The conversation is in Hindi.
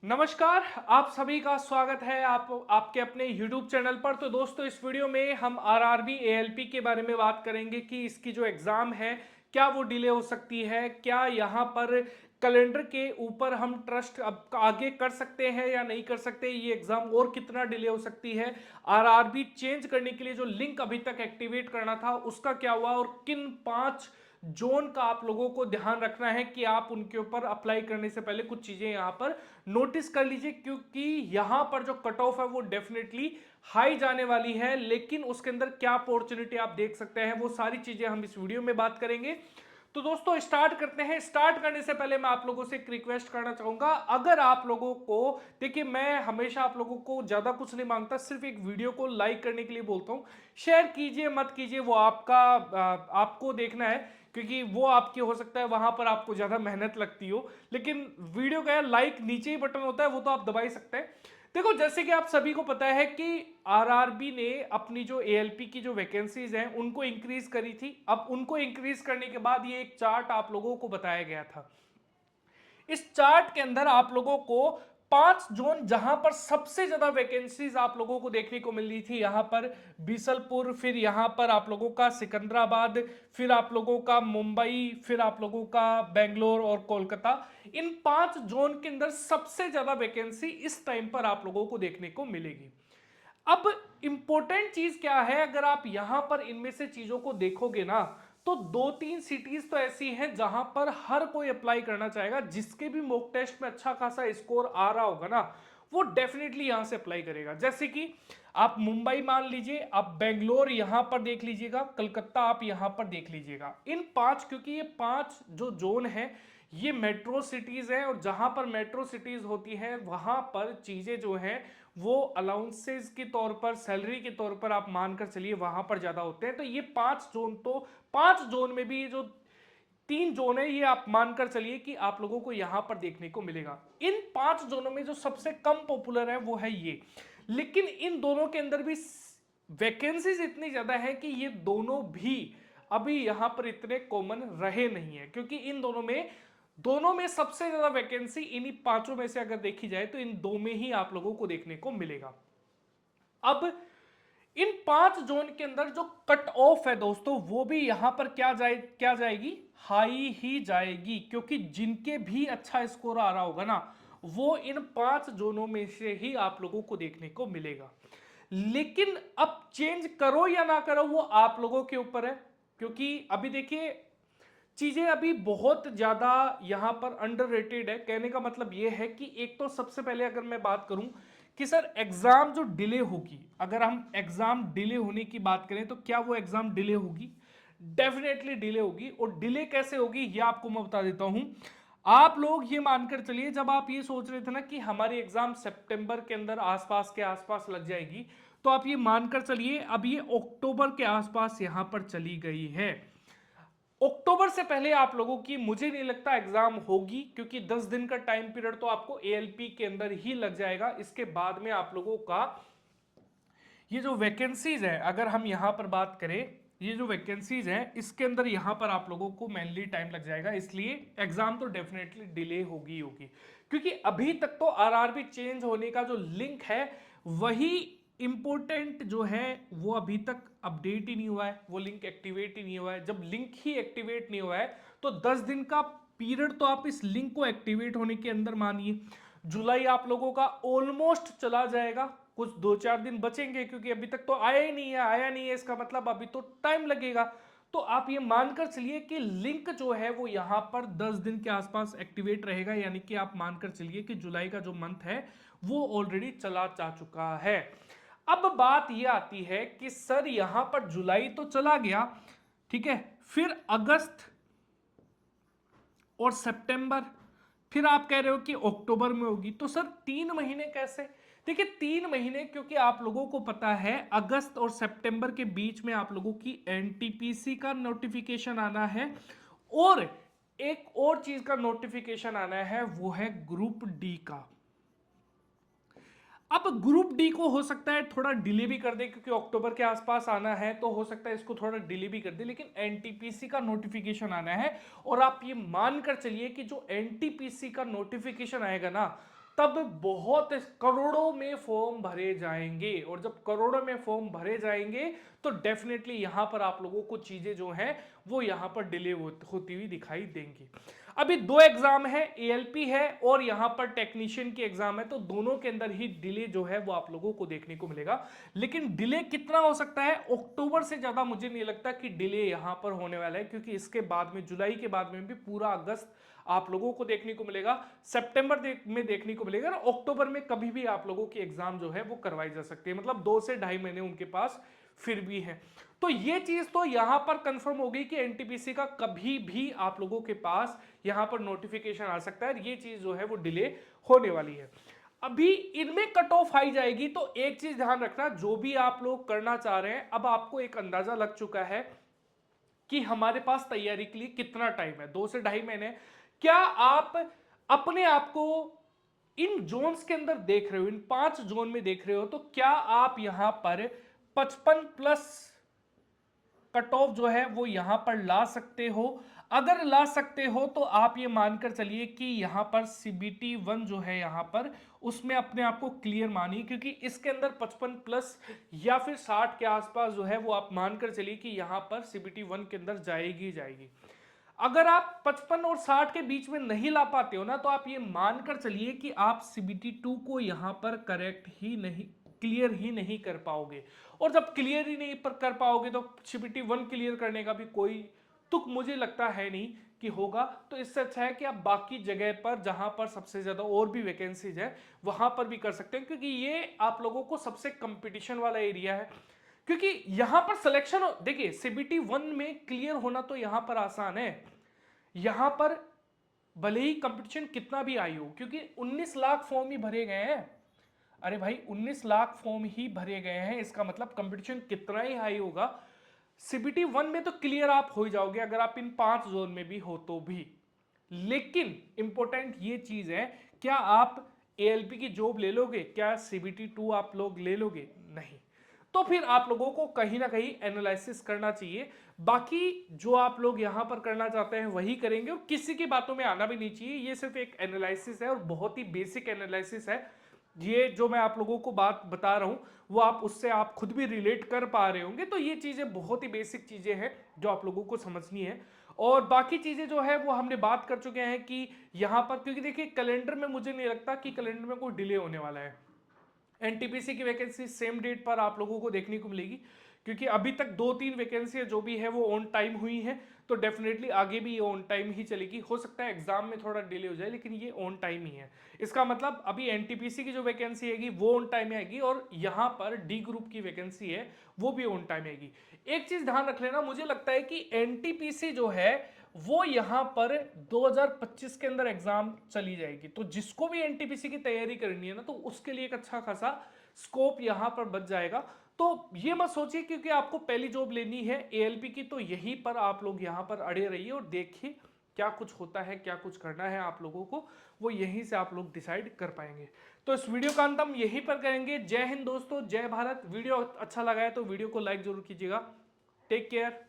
नमस्कार। आप सभी का स्वागत है आपके अपने YouTube चैनल पर। तो दोस्तों, इस वीडियो में हम आरआरबी एएलपी के बारे में बात करेंगे कि इसकी जो एग्ज़ाम है क्या वो डिले हो सकती है, क्या यहाँ पर कैलेंडर के ऊपर हम ट्रस्ट अब आगे कर सकते हैं या नहीं कर सकते, ये एग्ज़ाम और कितना डिले हो सकती है, आरआरबी चेंज करने के लिए जो लिंक अभी तक एक्टिवेट करना था उसका क्या हुआ और किन 5 जोन का आप लोगों को ध्यान रखना है कि आप उनके ऊपर अप्लाई करने से पहले कुछ चीजें यहां पर नोटिस कर लीजिए, क्योंकि यहां पर जो कट ऑफ है वो डेफिनेटली हाई जाने वाली है। लेकिन उसके अंदर क्या अपॉर्चुनिटी आप देख सकते हैं, वो सारी चीजें हम इस वीडियो में बात करेंगे। तो दोस्तों स्टार्ट करते हैं। स्टार्ट करने से पहले मैं आप लोगों से एक रिक्वेस्ट करना चाहूंगा, अगर आप लोगों को, देखिए मैं हमेशा आप लोगों को ज्यादा कुछ नहीं मांगता, सिर्फ एक वीडियो को लाइक करने के लिए बोलता हूं। शेयर कीजिए मत कीजिए वो आपको देखना है, क्योंकि वो आपकी हो सकता है वहां पर आपको ज्यादा मेहनत लगती हो, लेकिन वीडियो का लाइक नीचे ही बटन होता है वो तो आप दबा ही सकते हैं। देखो, जैसे कि आप सभी को पता है कि आरआरबी ने अपनी जो एएलपी की जो वैकेंसीज हैं उनको इंक्रीज करी थी। अब उनको इंक्रीज करने के बाद ये एक चार्ट आप लोगों को बताया गया था। इस चार्ट के अंदर आप लोगों को 5 जोन जहां पर सबसे ज्यादा वैकेंसीज आप लोगों को देखने को मिल रही थी, यहां पर बीसलपुर, फिर यहां पर आप लोगों का सिकंदराबाद, फिर आप लोगों का मुंबई, फिर आप लोगों का बेंगलोर और कोलकाता। इन 5 जोन के अंदर सबसे ज्यादा वैकेंसी इस टाइम पर आप लोगों को देखने को मिलेगी। अब इंपॉर्टेंट चीज क्या है, अगर आप यहां पर इनमें से चीजों को देखोगे ना, तो 2-3 सिटीज तो ऐसी हैं जहां पर हर कोई अप्लाई करना चाहेगा। जिसके भी मॉक टेस्ट में अच्छा खासा स्कोर आ रहा होगा ना, वो डेफिनेटली यहां से अप्लाई करेगा। जैसे कि आप मुंबई मान लीजिए, आप बेंगलोर यहां पर देख लीजिएगा, कलकत्ता आप यहां पर देख लीजिएगा। इन 5, क्योंकि ये 5 जो जोन है ये मेट्रो सिटीज हैं, और जहां पर मेट्रो सिटीज होती हैं वहां पर चीजें जो हैं वो अलाउंसेस के तौर पर, सैलरी के तौर पर आप मानकर चलिए वहां पर ज्यादा होते हैं। तो ये 5 जोन, तो 5 जोन में भी ये जो 3 जोन है ये आप मानकर चलिए कि आप लोगों को यहां पर देखने को मिलेगा। इन 5 जोनों में जो सबसे कम पॉपुलर है वो है ये, लेकिन इन दोनों के अंदर भी वैकेंसीज इतनी ज्यादा है कि ये दोनों भी अभी यहां पर इतने कॉमन रहे नहीं है, क्योंकि इन दोनों में सबसे ज्यादा वैकेंसी इन्हीं 5 में से अगर देखी जाए तो इन 2 में ही आप लोगों को देखने को मिलेगा। अब इन 5 जोन के अंदर जो कट ऑफ है दोस्तों, वो भी यहां पर क्या जाएगी, हाई ही जाएगी, क्योंकि जिनके भी अच्छा स्कोर आ रहा होगा ना, वो इन 5 जोनों में से ही आप लोगों को देखने को मिलेगा। लेकिन अब चेंज करो या ना करो वो आप लोगों के ऊपर है, क्योंकि अभी देखिए चीजें अभी बहुत ज्यादा यहां पर अंडररेटेड है। कहने का मतलब यह है कि एक तो सबसे पहले अगर मैं बात करूं कि सर एग्जाम जो डिले होगी, अगर हम एग्जाम डिले होने की बात करें तो क्या वो एग्जाम डिले होगी? डेफिनेटली डिले होगी। और डिले कैसे होगी ये आपको मैं बता देता हूं। आप लोग ये मानकर चलिए, जब आप ये सोच रहे थे ना कि हमारी एग्जाम सितंबर के अंदर आसपास लग जाएगी, तो आप ये मानकर चलिए अब ये अक्टूबर के आसपास यहां पर चली गई है। अक्टूबर से पहले आप लोगों की मुझे नहीं लगता एग्जाम होगी, क्योंकि 10 दिन का टाइम पीरियड तो आपको एएलपी के अंदर ही लग जाएगा। इसके बाद में आप लोगों का ये जो वैकेंसीज है, अगर हम यहां पर बात करें, ये जो वैकेंसीज है इसके अंदर यहां पर आप लोगों को मेनली टाइम लग जाएगा, इसलिए एग्जाम तो डेफिनेटली डिले होगी। क्योंकि अभी तक तो आरआरबी चेंज होने का जो लिंक है वही इंपॉर्टेंट जो है वो अभी तक अपडेट ही नहीं हुआ है, वो लिंक एक्टिवेट ही नहीं हुआ है। जब लिंक ही एक्टिवेट नहीं हुआ है तो 10 दिन का पीरियड तो आप इस लिंक को एक्टिवेट होने के अंदर मानिए। जुलाई आप लोगों का ऑलमोस्ट चला जाएगा, कुछ 2-4 दिन बचेंगे, क्योंकि अभी तक तो आया नहीं है, इसका मतलब अभी तो टाइम लगेगा। तो आप ये मानकर चलिए कि लिंक जो है वो यहां पर 10 दिन के आसपास एक्टिवेट रहेगा, यानी कि आप मानकर चलिए कि जुलाई का जो मंथ है वो ऑलरेडी चला जा चुका है। अब बात ये आती है कि सर यहां पर जुलाई तो चला गया, ठीक है, फिर अगस्त और सितंबर, फिर आप कह रहे हो कि अक्टूबर में होगी, तो सर 3 महीने कैसे? देखिए 3 महीने, क्योंकि आप लोगों को पता है अगस्त और सितंबर के बीच में आप लोगों की एनटीपीसी का नोटिफिकेशन आना है, और एक और चीज का नोटिफिकेशन आना है, वो है ग्रुप डी का। अब ग्रुप डी को हो सकता है थोड़ा डिले भी कर दे, क्योंकि अक्टूबर के आसपास आना है, तो हो सकता है इसको थोड़ा डिले भी कर दे, लेकिन एनटीपीसी का नोटिफिकेशन आना है। और आप ये मानकर चलिए कि जो एनटीपीसी का नोटिफिकेशन आएगा ना, तब बहुत करोड़ों में फॉर्म भरे जाएंगे, और जब करोड़ों में फॉर्म भरे जाएंगे तो डेफिनेटली यहां पर आप लोगों को चीजें जो हैं वो यहां पर डिले होती हुई दिखाई देंगी। अभी दो एग्जाम है, एएलपी है और यहां पर टेक्नीशियन की एग्जाम है, तो दोनों के अंदर ही डिले जो है वो आप लोगों को देखने को मिलेगा। लेकिन डिले कितना हो सकता है, अक्टूबर से ज्यादा मुझे नहीं लगता कि डिले यहां पर होने वाला है, क्योंकि इसके बाद में जुलाई के बाद में भी पूरा अगस्त आप लोगों को देखने को मिलेगा, सितंबर में देखने को मिलेगा, और अक्टूबर में कभी भी आप लोगों की एग्जाम जो है वो करवाई जा सकती है। मतलब 2 से 2.5 महीने उनके पास फिर भी है। तो ये चीज तो यहां पर कंफर्म हो गई कि एनटीपीसी का कभी भी आप लोगों के पास यहां पर नोटिफिकेशन आ सकता है, ये चीज जो है वो डिले होने वाली है। अभी इनमें कट ऑफ आई जाएगी, तो एक चीज ध्यान रखना, जो भी आप लोग करना चाह रहे हैं, अब आपको एक अंदाजा लग चुका है कि हमारे पास तैयारी के लिए कितना टाइम है, 2 से 2.5 महीने। क्या आप अपने आप को इन जोन्स के अंदर देख रहे हो, इन 5 जोन में देख रहे हो, तो क्या आप यहां पर 55 प्लस कट ऑफ जो है वो यहां पर ला सकते हो? अगर ला सकते हो तो आप ये मानकर चलिए कि यहां पर सीबीटी 1 जो है यहां पर उसमें अपने आप को क्लियर मानिए, क्योंकि इसके अंदर 55 प्लस या फिर 60 के आसपास जो है वो आप मानकर चलिए कि यहां पर सीबीटी 1 के अंदर जाएगी जाएगी। अगर आप 55 और 60 के बीच में नहीं ला पाते हो ना, तो आप ये मानकर चलिए कि आप सीबीटी 2 को यहां पर करेक्ट ही नहीं, क्लियर ही नहीं कर पाओगे। और जब क्लियर ही नहीं पर कर पाओगे तो सीबीटी 1 क्लियर करने का भी कोई तुक मुझे लगता है नहीं कि होगा। तो इससे अच्छा है कि आप बाकी जगह पर जहां पर सबसे ज्यादा और भी वैकेंसीज है वहां पर भी कर सकते हैं, क्योंकि ये आप लोगों को सबसे कंपटीशन वाला एरिया है। क्योंकि यहां पर सिलेक्शन, देखिए सीबीटी 1 में क्लियर होना तो यहां पर आसान है, यहां पर भले ही कंपटीशन कितना भी आई हो, क्योंकि 19 लाख फॉर्म ही भरे गए हैं। अरे भाई 19 लाख फॉर्म ही भरे गए हैं, इसका मतलब कंपटीशन कितना ही हाई होगा। सीबीटी 1 में तो क्लियर आप हो जाओगे अगर आप इन 5 जोन में भी हो तो भी। लेकिन इंपॉर्टेंट ये चीज है, क्या आप एएलपी की जॉब ले लोगे, क्या सीबीटी 2 आप लोग ले लोगे? नहीं। तो फिर आप लोगों को कहीं ना कहीं एनालिसिस करना चाहिए। बाकी जो आप लोग यहां पर करना चाहते हैं वही करेंगे, और किसी की बातों में आना भी नहीं चाहिए। ये सिर्फ एक एनालिसिस है और बहुत ही बेसिक एनालिसिस है। ये जो मैं आप लोगों को बात बता रहा हूं वो आप उससे आप खुद भी रिलेट कर पा रहे होंगे। तो ये चीजें बहुत ही बेसिक चीजें हैं जो आप लोगों को समझनी है। और बाकी चीजें जो है वो हमने बात कर चुके हैं कि यहां पर, क्योंकि देखिए कैलेंडर में मुझे नहीं लगता कि कैलेंडर में कोई डिले होने वाला है। एनटीपीसी की वैकेंसी सेम डेट पर आप लोगों को देखने को मिलेगी, क्योंकि अभी तक 2-3 वैकेंसी जो भी है वो ऑन टाइम हुई है, तो डेफिनेटली आगे भी ये ऑन टाइम ही चलेगी। हो सकता है एग्जाम में थोड़ा डिले हो जाए, लेकिन ये ऑन टाइम ही है। इसका मतलब अभी एनटीपीसी की जो वैकेंसी आएगी वो ऑन टाइम आएगी, और यहाँ पर डी ग्रुप की वैकेंसी है वो भी ऑन टाइम आएगी। एक चीज ध्यान रख लेना, मुझे लगता है कि एनटीपीसी जो है वो यहां पर 2025 के अंदर एग्जाम चली जाएगी। तो जिसको भी एनटीपीसी की तैयारी करनी है ना, तो उसके लिए एक अच्छा खासा स्कोप यहां पर बच जाएगा। तो ये मत सोचिए क्योंकि आपको पहली जॉब लेनी है एएलपी की, तो यहीं पर आप लोग यहां पर अड़े रहिए और देखिए क्या कुछ होता है, क्या कुछ करना है आप लोगों को, वो यहीं से आप लोग डिसाइड कर पाएंगे। तो इस वीडियो का अंत हम यहीं पर करेंगे। जय हिंद दोस्तों, जय भारत। वीडियो अच्छा लगा है तो वीडियो को लाइक जरूर कीजिएगा। Take care.